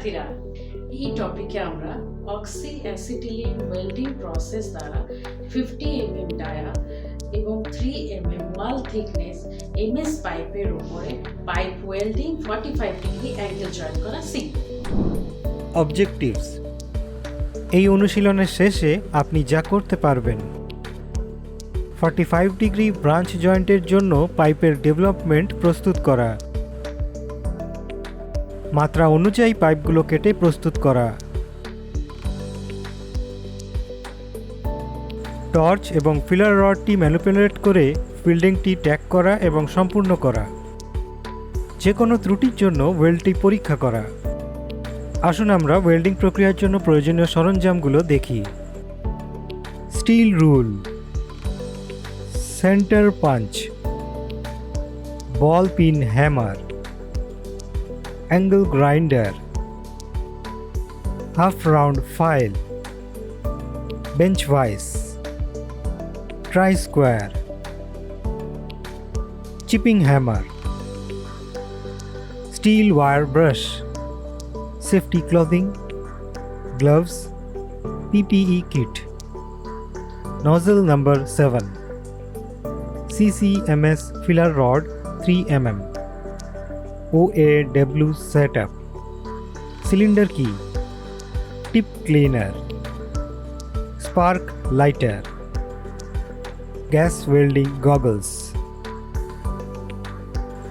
শিক্ষার্থীরা, এই টপিকে আমরা Oxy-Acetylene Welding প্রসেস দ্বারা 50mm ডায়া এবং 3mm ওয়াল থিকনেস MS পাইপের উপরে pipe welding 45 degree angle join করা শিখব। অবজেক্টিভস: এই অনুশীলনের শেষে আপনি যা করতে পারবেন: 45 ডিগ্রি ব্রাঞ্চ জয়েন্টের জন্য পাইপের ডেভেলপমেন্ট প্রস্তুত করা, মাত্রা অনুযায়ী পাইপগুলো কেটে প্রস্তুত করা, টর্চ এবং ফিলার রডটি ম্যানিপুলেট করে ফিল্ডিংটি ট্যাগ করা এবং সম্পূর্ণ করা, যে কোনো ত্রুটির জন্য ওয়েল্ডটি পরীক্ষা করা। আসুন আমরা ওয়েল্ডিং প্রক্রিয়ার জন্য প্রয়োজনীয় সরঞ্জামগুলো দেখি। Steel rule, centre punch, ball pin hammer, angle grinder, half round file, bench vice, try square, chipping hammer, steel wire brush, safety clothing, gloves, PPE kit, nozzle number 7, CCMS filler rod 3mm, OAW setup, cylinder key, tip cleaner, spark lighter, gas welding goggles।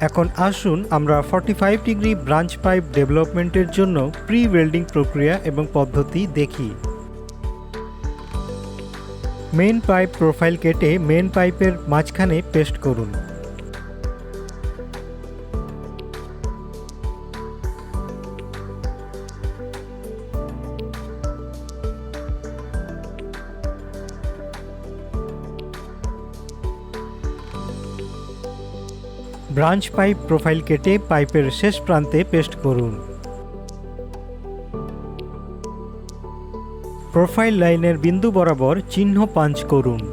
এখন আসুন আমরা 45 degree branch pipe ডেভেলপমেন্টের জন্য pre welding প্রক্রিয়া এবং পদ্ধতি দেখি। Main pipe profile কেটে মেইন পাইপের মাঝখানে পেস্ট করুন। ব্রাঞ্চ পাইপ প্রোফাইল কেটে পাইপের শেষ প্রান্তে পেস্ট করুন। প্রোফাইল লাইনের বিন্দু বরাবর চিহ্ন পাঞ্চ করুন।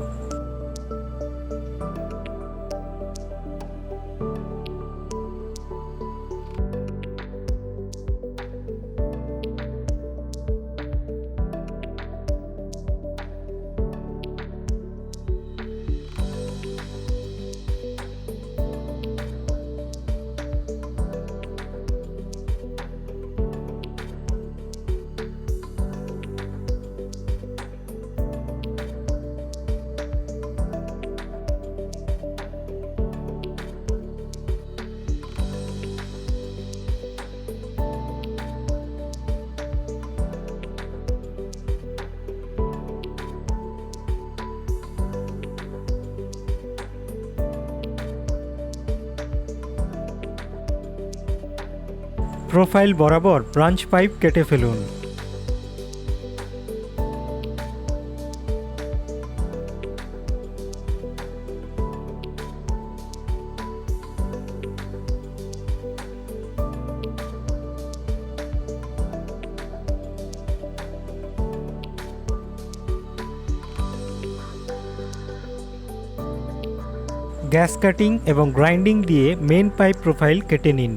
প্রোফাইল বরাবর ব্রাঞ্চ পাইপ কেটে ফেলুন। গ্যাস কাটিং এবং গ্রাইন্ডিং দিয়ে মেইন পাইপ প্রোফাইল কেটে নিন।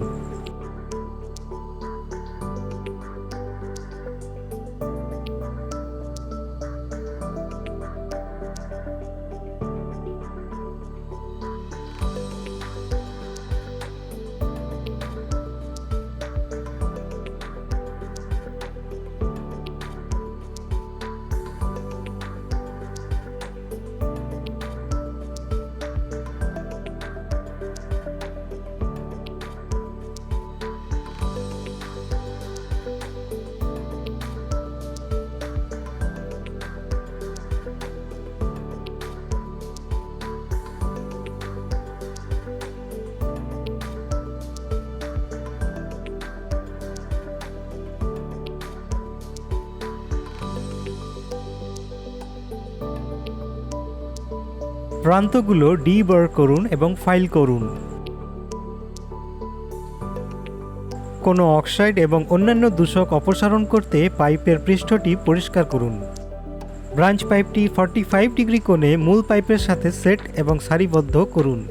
প্রান্তগুলো ডিবার করুন এবং ফাইল করুন। কোনো অক্সাইড এবং অন্যান্য দূষক অপসারণ করতে পাইপের পৃষ্ঠটি পরিষ্কার করুন। ব্রাঞ্চ পাইপটি 45 ডিগ্রি কোণে মূল পাইপের সাথে সেট এবং সারিবদ্ধ করুন।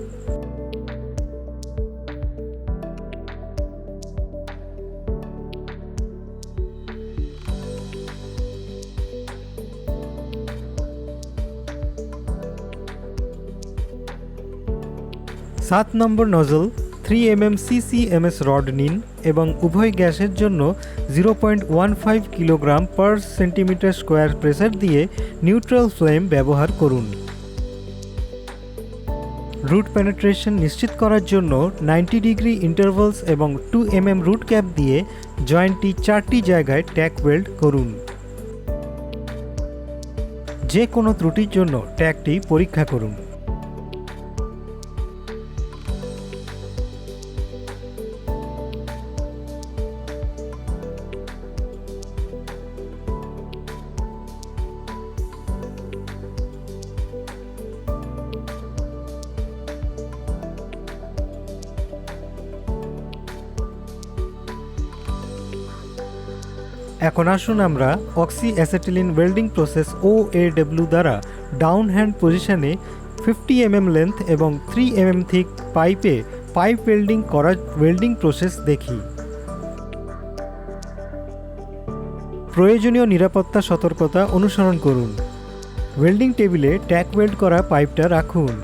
7 নম্বর নজল 3mm CCMS রড নিন এবং উভয় গ্যাসের জন্য 0.15 কিলোগ্রাম পার সেন্টিমিটার স্কোয়ার প্রেসার দিয়ে নিউট্রাল ফ্লেম ব্যবহার করুন। রুট পেনেট্রেশন নিশ্চিত করার জন্য 90 ডিগ্রি ইন্টারভালস এবং 2mm রুট ক্যাপ দিয়ে জয়েন্টটি 4টি জায়গায় ট্যাক ওয়েল্ড করুন। যে কোনো ত্রুটির জন্য ট্যাগটি পরীক্ষা করুন। এখন আসুন আমরা অক্সি-অ্যাসিটিলিন ওয়েল্ডিং প্রসেস OAW দ্বারা ডাউন হ্যান্ড পজিশনে 50mm লেন্থ এবং 3mm থিক পাইপে পাইপ ওয়েল্ডিং করা ওয়েল্ডিং প্রসেস দেখি। প্রয়োজনীয় নিরাপত্তা সতর্কতা অনুসরণ করুন। ওয়েল্ডিং টেবিলে ট্যাক ওয়েল্ড করা পাইপটা রাখুন।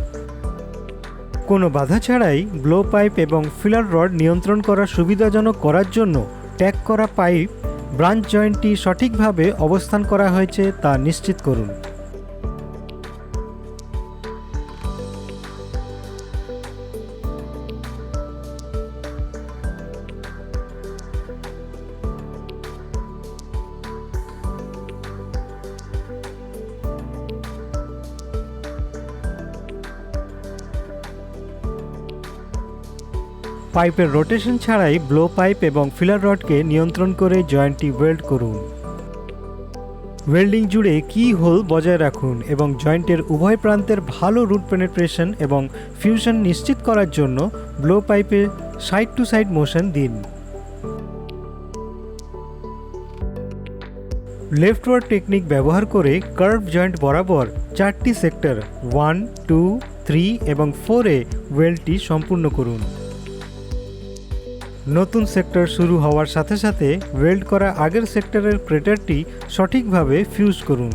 কোনো বাধা ছাড়াই ব্লো পাইপ এবং ফিলার রড নিয়ন্ত্রণ করা সুবিধাজনক করার জন্য ট্যাগ করা পাইপ ব্রাঞ্চ জয়েন্টটি সঠিকভাবে অবস্থান করা হয়েছে তা নিশ্চিত করুন। পাইপের রোটেশন ছাড়াই ব্লো পাইপ এবং ফিলার রডকে নিয়ন্ত্রণ করে জয়েন্টটি ওয়েল্ড করুন। ওয়েল্ডিং জুড়ে কি হোল বজায় রাখুন এবং জয়েন্টের উভয় প্রান্তের ভালো রুট পেনেট্রেশন এবং ফিউশন নিশ্চিত করার জন্য ব্লো পাইপে সাইড টু সাইড মোশন দিন। লেফটওয়ার্ড টেকনিক ব্যবহার করে কার্ভ জয়েন্ট বরাবর 4টি সেক্টর 1, 2, 3 এবং 4-এ ওয়েল্ডটি সম্পূর্ণ করুন। নতুন সেক্টর শুরু হওয়ার সাথে সাথে ওয়েল্ড করা আগের সেক্টরের ক্রেটারটি সঠিকভাবে ফিউজ করুন।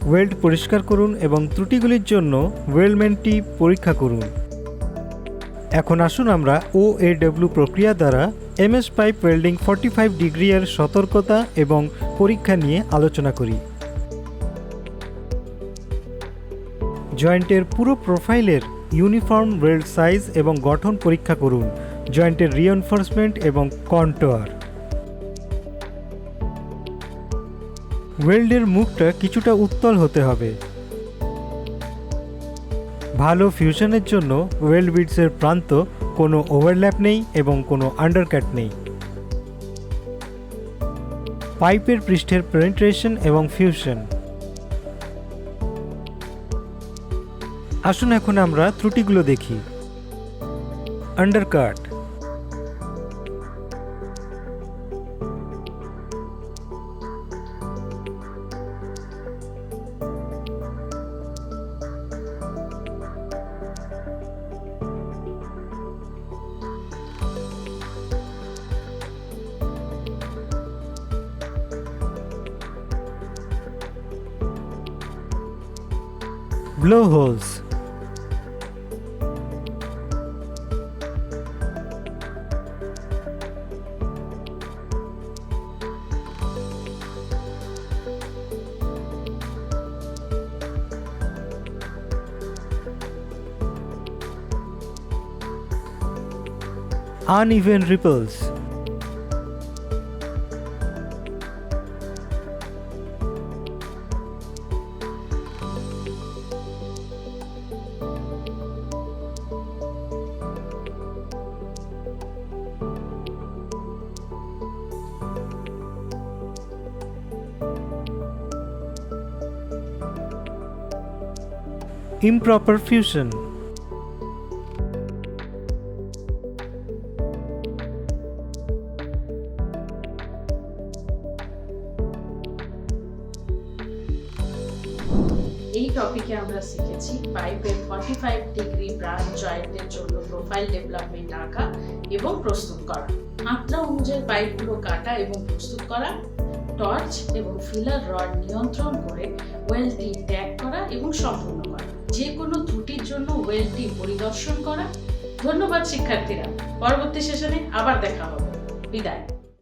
ওয়েল্ড পরিষ্কার করুন এবং ত্রুটিগুলির জন্য ওয়েল্ডমেন্টটি পরীক্ষা করুন। এখন আসুন আমরা OAW প্রক্রিয়া দ্বারা MS পাইপ ওয়েল্ডিং 45 ডিগ্রি এর সতর্কতা এবং পরীক্ষা নিয়ে আলোচনা করি। জয়েন্টের পুরো প্রোফাইলের ইউনিফর্ম ওয়েল্ড সাইজ এবং গঠন পরীক্ষা করুন। জয়েন্টের রিএনফোর্সমেন্ট এবং কন্ট্যুর। ওয়েল্ডের মুখটা কিছুটা উত্তল হতে হবে। ভালো ফিউশনের জন্য ওয়েল্ড বিটসের প্রান্ত কোনো ওভারল্যাপ নেই এবং কোনো আন্ডারকাট নেই। পাইপের পৃষ্ঠের পেনিট্রেশন এবং ফিউশন। আসুন এখন আমরা ত্রুটিগুলো দেখি। Undercut, blowholes, uneven ripples, improper fusion, এই টপিকে আমরা শিখেছি পাইপের 45 ডিগ্রি ব্রাঞ্চ জয়েন্টের জন্য প্রোফাইল ডেভেলপমেন্ট আঁকা এবং প্রস্তুত করা, মাত্রা অনুযায়ী পাইপগুলো কাটা এবং প্রস্তুত করা, টর্চ এবং ফিলার রড নিয়ন্ত্রণ করে ওয়েল্ডটি ট্যাগ করা এবং সম্পূর্ণ করা। যে কোনো ত্রুটির জন্য ওয়েলটি পরিদর্শন করা। ধন্যবাদ শিক্ষার্থীরা, পরবর্তী সেশনে আবার দেখা হবে। বিদায়।